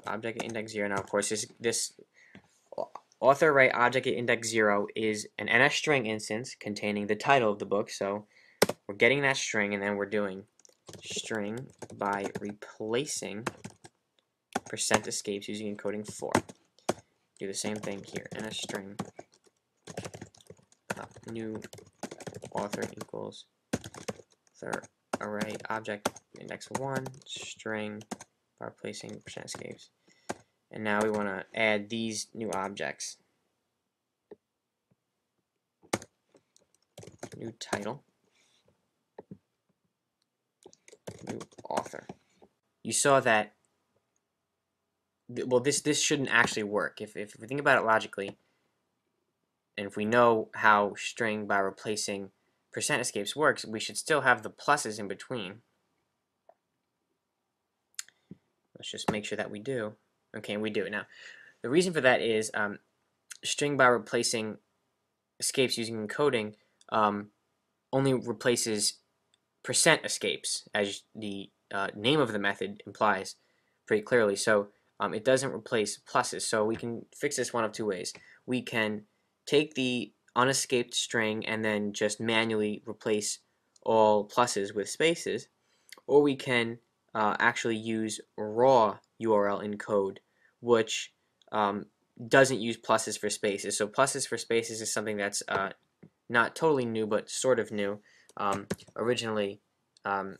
object at index 0. Now, of course, this author array object at index 0 is an NSString instance containing the title of the book. So we're getting that string, and then we're doing string by replacing percent escapes using encoding 4. Do the same thing here. NSstring new author equals the array object index 1 string by replacing percent escapes. And now we want to add these new objects. New title, new author. You saw that, well, this shouldn't actually work. If we think about it logically, and if we know how string by replacing percent escapes works, we should still have the pluses in between. Let's just make sure that we do. Okay, and we do it now. The reason for that is string by replacing escapes using encoding only replaces percent escapes, as the name of the method implies pretty clearly. So it doesn't replace pluses. So we can fix this one of two ways. We can take the unescaped string and then just manually replace all pluses with spaces, or we can actually use raw URL encode, which doesn't use pluses for spaces. So pluses for spaces is something that's not totally new, but sort of new. Originally, URL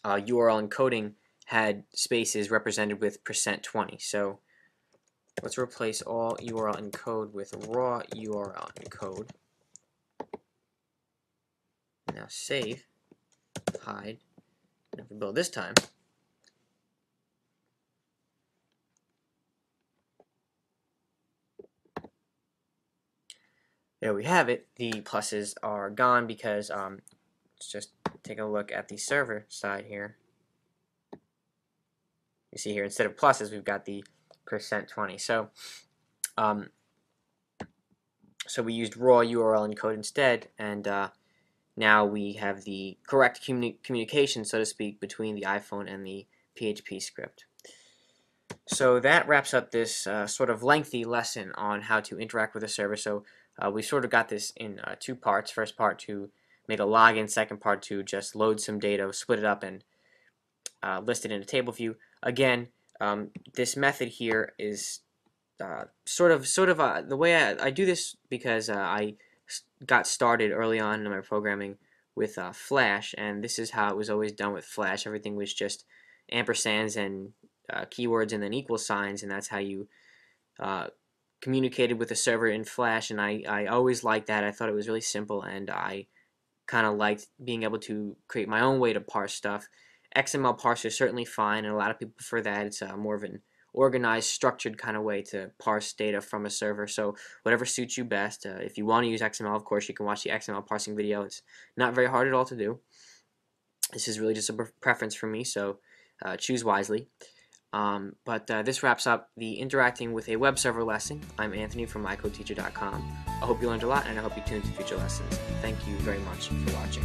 encoding had spaces represented with %20. So let's replace all URL encode with raw URL encode. Now save, hide, and if we build this time, there we have it. The pluses are gone because let's just take a look at the server side here. You see here, instead of pluses, we've got the %20. So, so we used raw URL encode instead, and now we have the correct communication, so to speak, between the iPhone and the PHP script. So that wraps up this sort of lengthy lesson on how to interact with a server. So we sort of got this in two parts. First part to make a login, second part to just load some data, split it up, and list it in a table view. Again, this method here is sort of the way I do this, because I got started early on in my programming with Flash, and this is how it was always done with Flash. Everything was just ampersands and keywords and then equal signs, and that's how you communicated with the server in Flash. And I always liked that. I thought it was really simple, and I kind of liked being able to create my own way to parse stuff. XML parser is certainly fine, and a lot of people prefer that. It's more of an organized, structured kind of way to parse data from a server. So whatever suits you best. If you want to use XML, of course, you can watch the XML parsing video. It's not very hard at all to do. This is really just a preference for me, so choose wisely. But this wraps up the interacting with a web server lesson. I'm Anthony from MyCodeTeacher.com. I hope you learned a lot, and I hope you tune into future lessons. Thank you very much for watching.